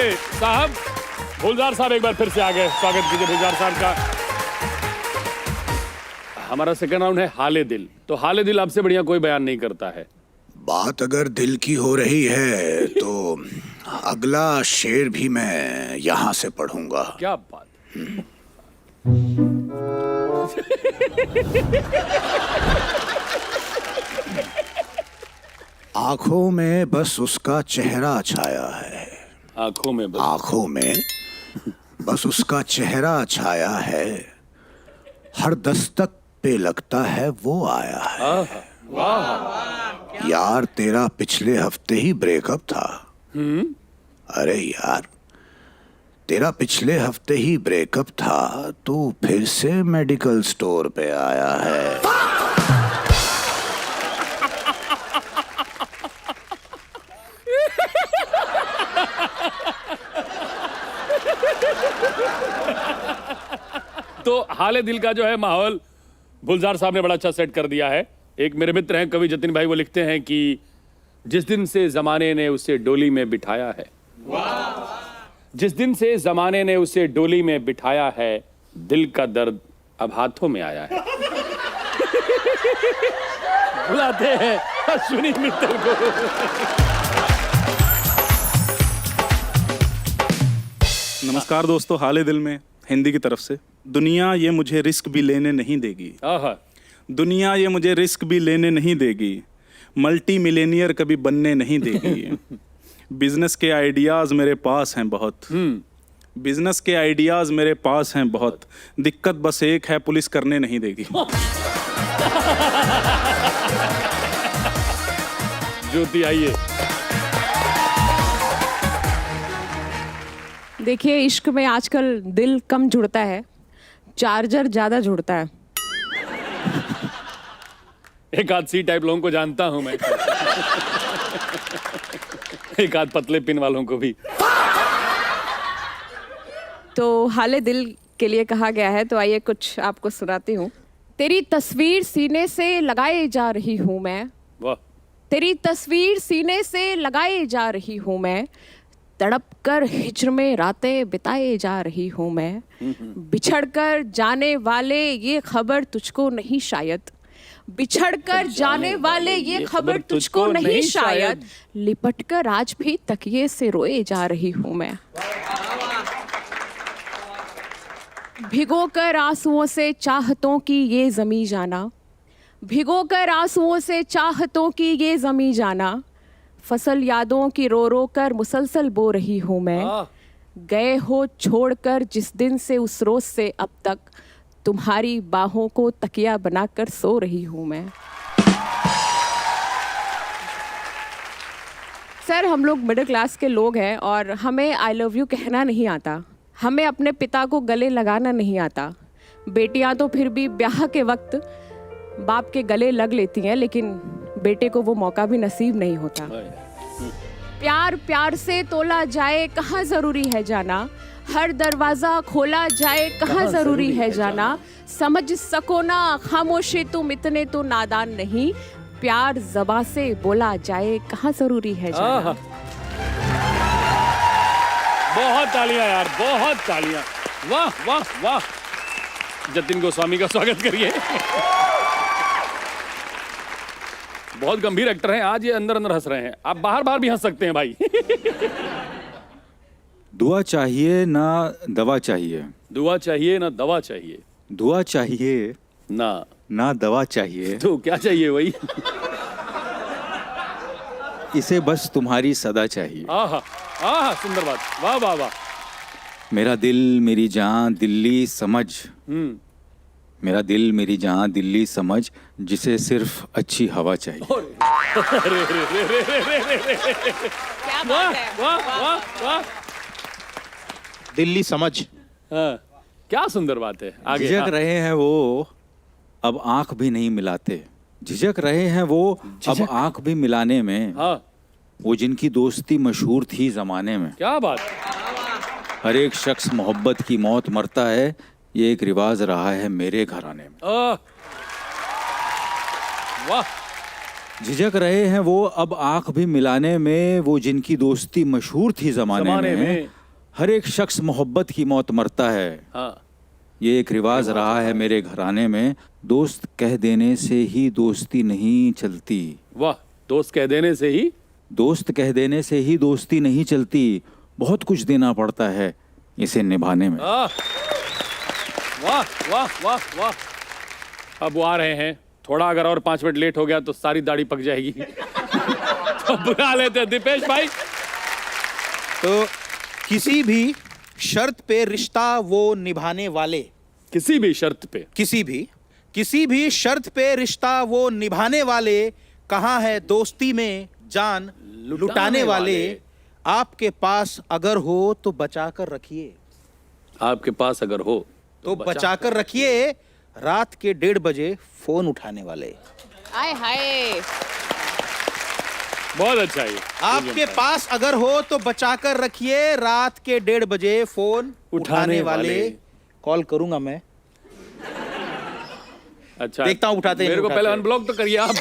चलिए साहब, गुलजार साहब एक बार फिर से आ गए, स्वागत कीजिए गुलजार साहब का। हमारा सेकंड राउंड है हाले दिल। तो हाले दिल आपसे बढ़िया कोई बयान नहीं करता है। बात अगर दिल की हो रही है तो अगला शेर भी मैं यहाँ से पढ़ूंगा। क्या बात। आंखों में बस उसका चेहरा छाया है, आंखों में बस उसका चेहरा छाया है, हर दस्तक पे लगता है वो आया है। वाह। यार तेरा पिछले हफ्ते ही ब्रेकअप था। अरे यार तेरा पिछले हफ्ते ही ब्रेकअप था, तू फिर से मेडिकल स्टोर पे आया है। तो हाले दिल का जो है माहौल गुलजार साहब ने बड़ा अच्छा सेट कर दिया है। एक मेरे मित्र हैं कवि जतिन भाई, वो लिखते हैं कि जिस दिन से जमाने ने उसे डोली में बिठाया है, जिस दिन से जमाने ने उसे डोली में बिठाया है, दिल का दर्द अब हाथों में आया है। बुलाते हैं अश्विनी मित्तल को। नमस्कार दोस्तों, हाले दिल में हिंदी की तरफ से। दुनिया ये मुझे रिस्क भी लेने नहीं देगी, दुनिया ये मुझे रिस्क भी लेने नहीं देगी, मल्टी मिलेनियर कभी बनने नहीं देगी। बिजनेस के आइडियाज मेरे पास हैं बहुत, बिजनेस के आइडियाज मेरे पास हैं बहुत, दिक्कत बस एक है, पुलिस करने नहीं देगी। ज्योति आइए। देखिए, इश्क में आजकल दिल कम जुड़ता है, चार्जर ज्यादा जुड़ता है। एक आध सी टाइप लोगों को जानता हूं मैं। एक आध पतले पिन वालों को भी। तो हाले दिल के लिए कहा गया है, तो आइए कुछ आपको सुनाती हूँ। तेरी तस्वीर सीने से लगाए जा रही हूँ मैं, वाह। तेरी तस्वीर सीने से लगाए जा रही हूँ मैं, तड़प कर हिज्र में रातें बिताए जा रही हूँ मैं, बिछड़कर जाने वाले ये खबर तुझको नहीं शायद, बिछड़कर जाने वाले ये खबर तुझको नहीं शायद, लिपटकर आज भी तकिए से रोए जा रही हूँ मैं। भिगोकर आंसुओं से चाहतों की ये जमी जाना, भिगोकर आंसुओं से चाहतों की ये जमी जाना, फसल यादों की रो रो कर मुसलसल बो रही हूँ मैं, गए हो छोड़कर जिस दिन से उस रोज से अब तक, तुम्हारी बाहों को तकिया बनाकर सो रही हूँ मैं। सर, हम लोग मिडिल क्लास के लोग हैं और हमें आई लव यू कहना नहीं आता, हमें अपने पिता को गले लगाना नहीं आता। बेटियां तो फिर भी ब्याह के वक्त बाप के गले लग लेती हैं, लेकिन बेटे को वो मौका भी नसीब नहीं होता। प्यार प्यार से तोला जाए, कहाँ जरूरी है जाना, हर दरवाजा खोला जाए, कहाँ जरूरी है जाना, समझ सको ना खामोशी तुम इतने तो नादान नहीं, प्यार ज़बां से बोला जाए, कहाँ जरूरी है जाना। बहुत तालियां यार, बहुत तालियां। वाह वाह वाह। जतिन गोस्वामी का स्वागत करिए। बहुत गंभीर एक्टर हैं, आज ये अंदर अंदर हंस रहे हैं। आप बाहर बाहर भी हंस सकते हैं भाई। दुआ चाहिए ना दवा चाहिए, दुआ चाहिए ना दवा चाहिए, दुआ चाहिए ना दवा चाहिए, तो क्या चाहिए वही। इसे बस तुम्हारी सदा चाहिए। आहा आहा, सुंदर बात। वाह वाह वाह। मेरा दिल मेरी जान दिल्ली समझ, मेरा दिल मेरी जान दिल्ली समझ, जिसे सिर्फ अच्छी हवा चाहिए। क्या बात है। वाह वाह वाह। दिल्ली समझ। हाँ, क्या सुंदर बात है। आगे। झिझक रहे हैं वो अब आंख भी नहीं मिलाते, झिझक रहे हैं वो अब आंख भी मिलाने में, हाँ, वो जिनकी दोस्ती मशहूर थी जमाने में। क्या बात। हर एक शख्स मोहब्बत की मौत मरता है, ये एक रिवाज रहा है मेरे घराने में। वाह। झिझक रहे हैं वो अब आंख भी मिलाने में, वो जिनकी दोस्ती मशहूर थी जमाने में। हर एक शख्स मोहब्बत की मौत मरता है। हाँ। ये एक रिवाज रहा है मेरे घराने में, दोस्त कह देने से ही दोस्ती नहीं चलती। वाह, दोस्त कह देने से ही, दोस्त कह देने से ही दोस्ती नहीं चलती, बहुत कुछ देना पड़ता है इसे निभाने में। वाह वाह वाह वाह। अब वो आ रहे हैं, थोड़ा अगर और 5 मिनट लेट हो गया तो सारी दाढ़ी पक जाएगी। तो बुला लेते हैं दीपेश भाई। तो किसी भी शर्त पे रिश्ता वो निभाने वाले, किसी भी शर्त पे, किसी भी शर्त पे रिश्ता वो निभाने वाले, कहाँ है दोस्ती में जान लुटाने वाले। आपके पास अगर हो तो बचा कर रखिए, आपके पास अगर हो तो बचा कर रखिए, रात के 1:30 बजे फोन उठाने वाले। आय हाय। बहुत अच्छा ये। आपके पास अगर हो तो बचा कर रखिए, रात के 1:30 बजे फोन उठाने वाले। कॉल करूंगा मैं, अच्छा देखता हूं उठाते हैं, मेरे को नहीं पहले उठाते। अनब्लॉक तो करिए आप।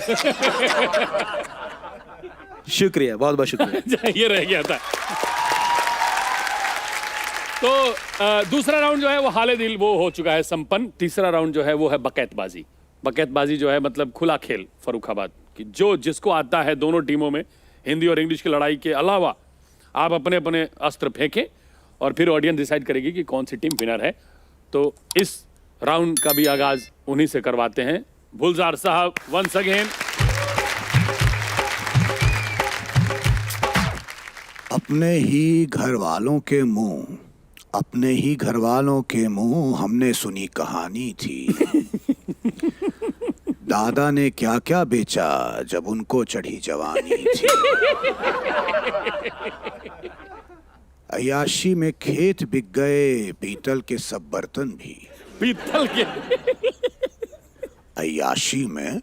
शुक्रिया, बहुत बहुत शुक्रिया। ये रह गया था। तो दूसरा राउंड जो है वो हाले दिल वो हो चुका है संपन्न। तीसरा राउंड जो है वो है बकैतबाजी। बकैतबाजी जो है मतलब खुला खेल फर्रुखाबाद की, जो जिसको आता है दोनों टीमों में हिंदी और इंग्लिश की लड़ाई के अलावा आप अपने अपने अस्त्र फेंकें और फिर ऑडियंस डिसाइड करेगी कि कौन सी टीम विनर है। तो इस राउंड का भी आगाज उन्हीं से करवाते हैं। गुलजार साहब वंस अगेन। अपने ही घर वालों के मुंह, अपने ही घर वालों के मुंह हमने सुनी कहानी थी। दादा ने क्या क्या बेचा जब उनको चढ़ी जवानी थी। अय्याशी में खेत बिक गए, पीतल के सब बर्तन भी। पीतल के अय्याशी में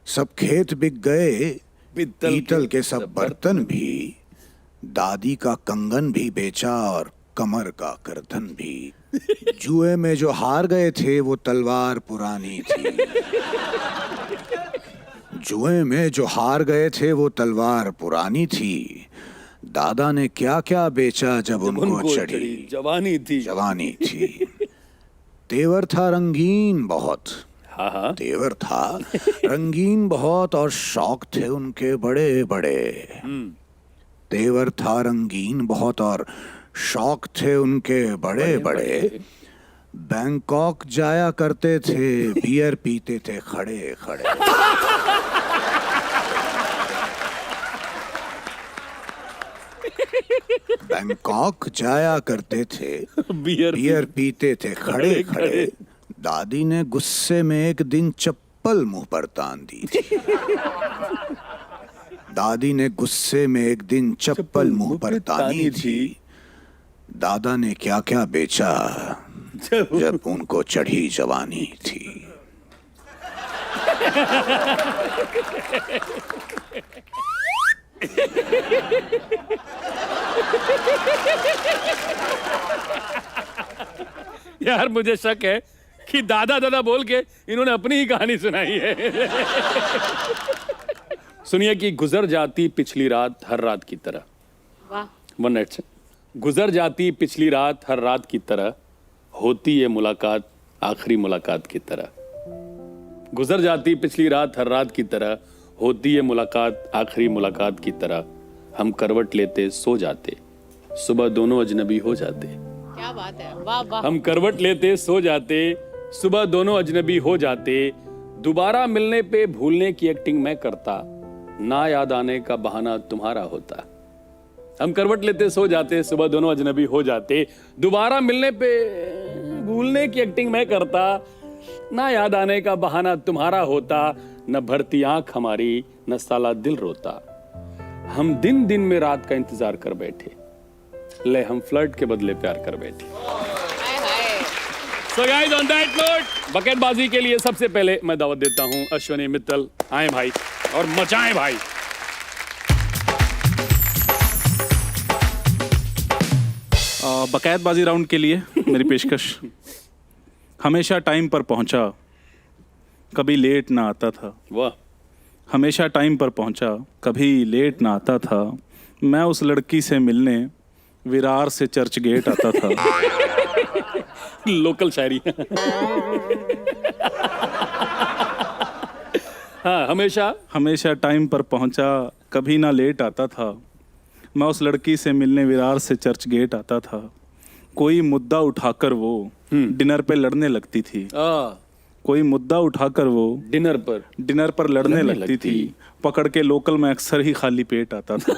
सब खेत बिक गए, पीतल के सब बर्तन भी। दादी का कंगन भी बेचा और कमर का करधन भी। जुए में जो हार गए थे वो तलवार पुरानी थी। जुए में जो हार गए थे वो तलवार पुरानी थी। दादा ने क्या क्या बेचा जब उनको चढ़ी जवानी थी। तेवर था रंगीन बहुत, हाँ तेवर था रंगीन बहुत और शौक थे उनके बड़े बड़े। तेवर था रंगीन बहुत और शौक थे उनके बड़े बड़े। बैंकॉक जाया करते थे, बियर पीते थे खड़े खड़े। बैंकॉक जाया करते थे, बियर पीते थे खड़े खड़े। दादी ने गुस्से में एक दिन चप्पल मुंह पर तान दी थी। दादी ने गुस्से में एक दिन चप्पल मुंह पर तानी थी। दादा ने क्या क्या बेचा जब उनको चढ़ी जवानी थी। यार मुझे शक है कि दादा दादा बोल के इन्होंने अपनी ही कहानी सुनाई है। सुनिए कि गुजर जाती पिछली रात हर रात की तरह। वाह। 1 मिनट से। गुजर जाती पिछली रात हर रात की तरह, होती ये मुलाकात आखिरी मुलाकात की तरह। गुजर जाती पिछली रात हर रात की तरह, होती ये मुलाकात आखिरी मुलाकात की तरह। हम करवट लेते सो जाते, सुबह दोनों अजनबी हो जाते। क्या बात है, वाह वाह। हम करवट लेते सो जाते, सुबह दोनों अजनबी हो जाते। दोबारा मिलने पे भूलने की एक्टिंग मैं करता, ना याद आने का बहाना तुम्हारा होता। हम करवट लेते सो जाते, सुबह दोनों अजनबी हो जाते। दोबारा मिलने पे भूलने की एक्टिंग मैं करता, ना याद आने का बहाना तुम्हारा होता। न भरती आंख हमारी, न साला दिल रोता। हम दिन दिन में रात का इंतजार कर बैठे, ले हम फ्लर्ट के बदले प्यार कर बैठे। So guys, on that note, बकेटबाजी के लिए सबसे पहले मैं दावत देता हूं अश्विनी मित्तल। आए भाई और मचाएं भाई। बकायदबाजी राउंड के लिए मेरी पेशकश। हमेशा टाइम पर पहुंचा, कभी लेट ना आता था। वाह। हमेशा टाइम पर पहुंचा, कभी लेट ना आता था। मैं उस लड़की से मिलने विरार से चर्च गेट आता था। लोकल शायरी। हाँ, हमेशा टाइम पर पहुंचा, कभी ना लेट आता था। मैं उस लड़की से मिलने विरार से चर्च गेट आता था। कोई मुद्दा उठाकर वो डिनर पे लड़ने लगती थी। कोई मुद्दा उठाकर वो डिनर पर लड़ने लगती थी। पकड़ के लोकल में अक्सर ही खाली पेट आता था।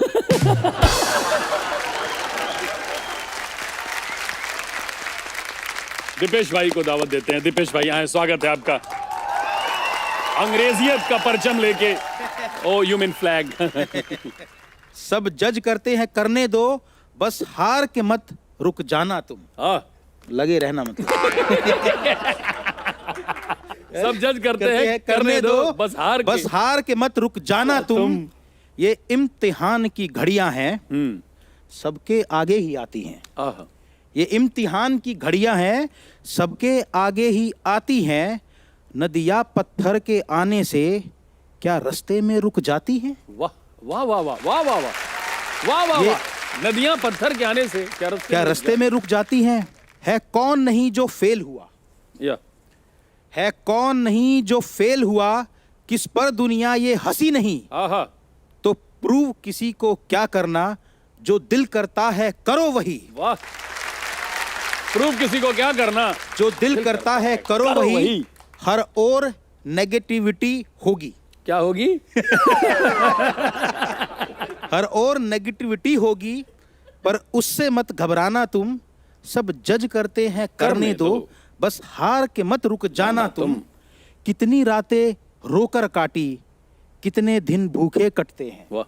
दीपेश भाई को दावत देते हैं। दीपेश भाई आए, स्वागत है आपका। अंग्रेजियत का परचम लेके। ओ यू मीन फ्लैग। सब जज करते हैं करने दो, बस हार के मत रुक जाना तुम। लगे रहना मतलब। सब जज करते हैं करने दो, बस हार के मत रुक जाना तुम। ये इम्तिहान की घड़ियां हैं, सबके आगे ही आती हैं। ये इम्तिहान की घड़ियां हैं, सबके आगे ही आती हैं। नदियां पत्थर के आने से क्या रास्ते में रुक जाती हैं? वाह वाह वाह वाह वाह वाह वाह वाह वाह। नदियां पत्थर के आने से क्या रास्ते में रुक जाती हैं? है कौन नहीं जो फेल हुआ, है कौन नहीं जो फेल हुआ, किस पर दुनिया ये हंसी नहीं। तो प्रूव किसी को क्या करना, जो दिल करता है करो वही। वाह। प्रूव किसी को क्या करना, जो दिल करता है करो वही। हर ओर नेगेटिविटी होगी। क्या होगी? हर ओर नेगेटिविटी होगी, पर उससे मत घबराना तुम। सब जज करते हैं करने दो, बस हार के मत रुक जाना तुम। कितनी रातें रोकर काटी, कितने दिन भूखे कटते हैं। वाह।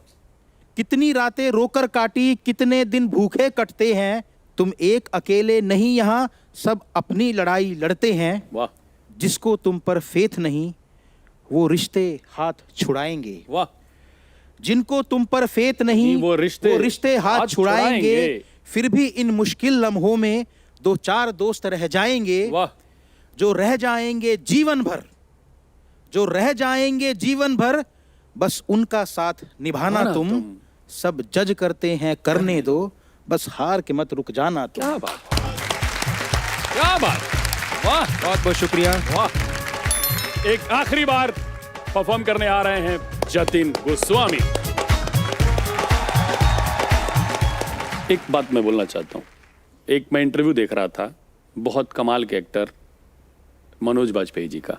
कितनी रातें रोकर काटी, कितने दिन भूखे कटते हैं। तुम एक अकेले नहीं यहाँ, सब अपनी लड़ाई लड़ते हैं। वाह। जिसको तुम पर फेथ नहीं, वो रिश्ते हाथ छुड़ाएंगे। वाह। जिनको तुम पर फेथ नहीं, वो रिश्ते हाथ छुड़ाएंगे। फिर भी इन मुश्किल लम्हों में दो चार दोस्त रह जाएंगे। वाह। जो रह जाएंगे जीवन भर, जो रह जाएंगे जीवन भर, बस उनका साथ निभाना तुम। सब जज करते हैं करने दो, बस हार के मत रुक जाना तुम। क्या बात, क्या बात। वाह, बहुत बहुत शुक्रिया। वाह। एक आखिरी बार परफॉर्म करने आ रहे हैं जतिन गोस्वामी। एक बात मैं बोलना चाहता हूं। एक मैं इंटरव्यू देख रहा था, बहुत कमाल के एक्टर मनोज बाजपेयी जी का,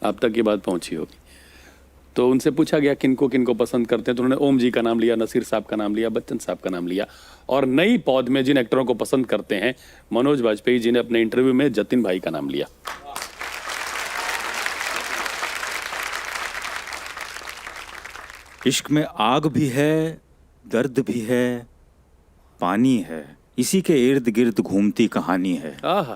आप तक ये बात पहुंची होगी। तो उनसे पूछा गया किनको किनको पसंद करते हैं, तो उन्होंने ओम जी का नाम लिया, नसीर साहब का नाम लिया, बच्चन साहब का नाम लिया, और नई पौध में जिन एक्टरों को पसंद करते हैं मनोज बाजपेयी जी ने अपने इंटरव्यू में जतिन भाई का नाम लिया। इश्क में आग भी है, दर्द भी है, पानी है, इसी के इर्द गिर्द घूमती कहानी है। आहा,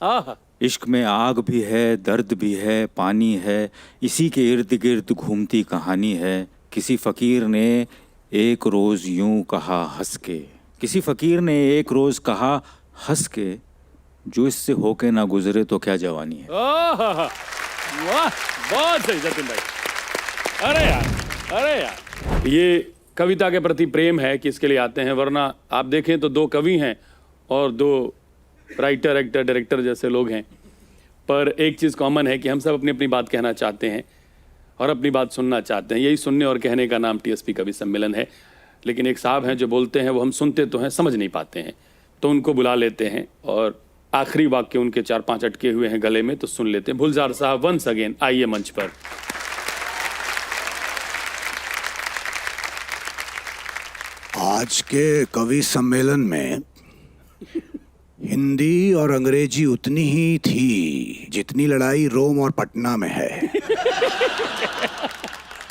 आहा। इश्क में आग भी है, दर्द भी है, पानी है, इसी के इर्द गिर्द घूमती कहानी है। किसी फकीर ने एक रोज यूं कहा हंस के, किसी फकीर ने एक रोज कहा हंस के, जो इससे होके ना गुजरे तो क्या जवानी है। वाह, बहुत सही जतिन भाई। अरे यार, ये कविता के प्रति प्रेम है कि इसके लिए आते हैं, वरना आप देखें तो दो कवि हैं और दो राइटर, एक्टर, डायरेक्टर जैसे लोग हैं, पर एक चीज़ कॉमन है कि हम सब अपनी अपनी बात कहना चाहते हैं और अपनी बात सुनना चाहते हैं। यही सुनने और कहने का नाम टीएसपी कवि सम्मेलन है। लेकिन एक साहब हैं जो बोलते हैं, वो हम सुनते तो हैं, समझ नहीं पाते हैं, तो उनको बुला लेते हैं और आखिरी वाक्य उनके 4-5 अटके हुए हैं गले में, तो सुन लेते हैं। भुलजार साहब वंस अगेन आइए मंच पर। आज के कवि सम्मेलन में हिंदी और अंग्रेजी उतनी ही थी जितनी लड़ाई रोम और पटना में है।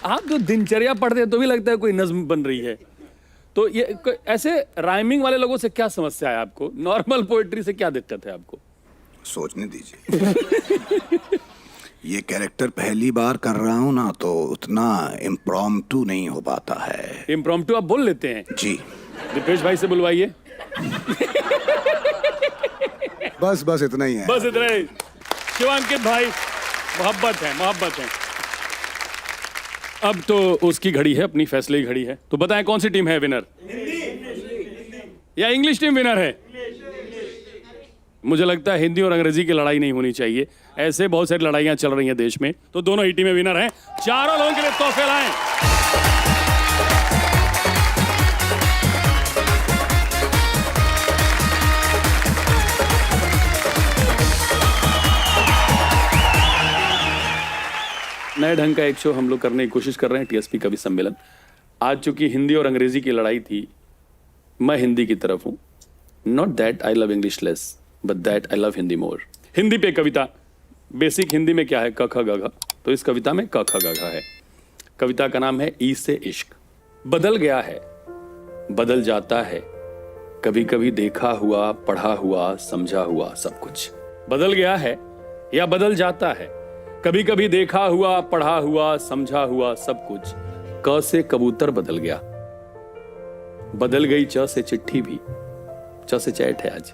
आप जो दिनचर्या पढ़ते हैं तो भी लगता है कोई नज्म बन रही है। तो ये ऐसे राइमिंग वाले लोगों से क्या समस्या है आपको? नॉर्मल पोएट्री से क्या दिक्कत है आपको? सोचने दीजिए। ये कैरेक्टर पहली बार कर रहा हूं ना, तो उतना इम्प्रॉम्प्टू नहीं हो पाता है। इम्प्रॉम्प्टू आप बोल लेते हैं? जी। दीपेश भाई से बुलवाइए। बस इतना ही है। बस इतना ही। शिवांकित भाई, मोहब्बत है, मोहब्बत है। अब तो उसकी घड़ी है, अपनी फैसले की घड़ी है। तो बताएं कौन सी टीम है विनर, या इंग्लिश टीम विनर है? मुझे लगता है हिंदी और अंग्रेजी की लड़ाई नहीं होनी चाहिए, ऐसे बहुत सारी लड़ाइयां चल रही हैं देश में। तो दोनों ही टीमें विनर हैं। चारों लोगों के लिए तोहफे लाएं। नए ढंग का एक शो हम लोग करने की कोशिश कर रहे हैं, टीएसपी कवि सम्मेलन। आज चूंकि हिंदी और अंग्रेजी की लड़ाई थी, मैं हिंदी की तरफ हूं। Not that I love English less, but that I love Hindi more. Hindi पे कविता, बेसिक हिंदी में क्या है, क ख ग घ, तो इस कविता में क ख ग घ है। कविता का नाम है ई से इश्क। बदल गया है, बदल जाता है, कभी कभी देखा हुआ, पढ़ा हुआ, समझा हुआ सब कुछ। बदल गया है या बदल जाता है, कभी कभी देखा हुआ, पढ़ा हुआ, समझा हुआ सब कुछ। क से कबूतर बदल गया, बदल गई च से चिट्ठी भी, च से चैट है आज।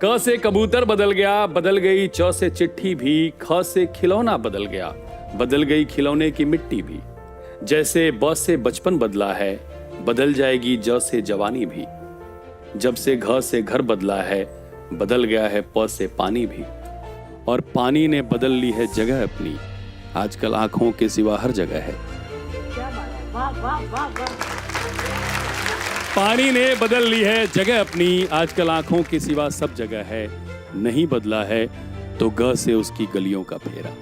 क से कबूतर बदल गया, बदल गई च से चिट्ठी भी। ख से खिलौना बदल गया, बदल गई खिलौने की मिट्टी भी। जैसे ब से बचपन बदला है, बदल जाएगी ज से जवानी भी। जब से घ से घर बदला है, बदल गया है प से पानी भी। और पानी ने बदल ली है जगह अपनी, आजकल आंखों के सिवा हर जगह है। पानी ने बदल ली है जगह अपनी, आजकल आंखों के सिवा सब जगह है। नहीं बदला है तो ग से उसकी गलियों का फेरा,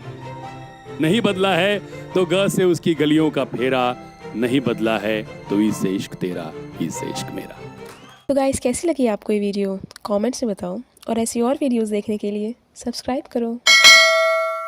नहीं बदला है तो ग से उसकी गलियों का फेरा। नहीं बदला है तो ई से इश्क तेरा, ई से इश्क मेरा। तो गाइस, कैसी लगी आपको ये वीडियो? कमेंट्स में बताओ, और ऐसी और वीडियोस देखने के लिए सब्सक्राइब करो।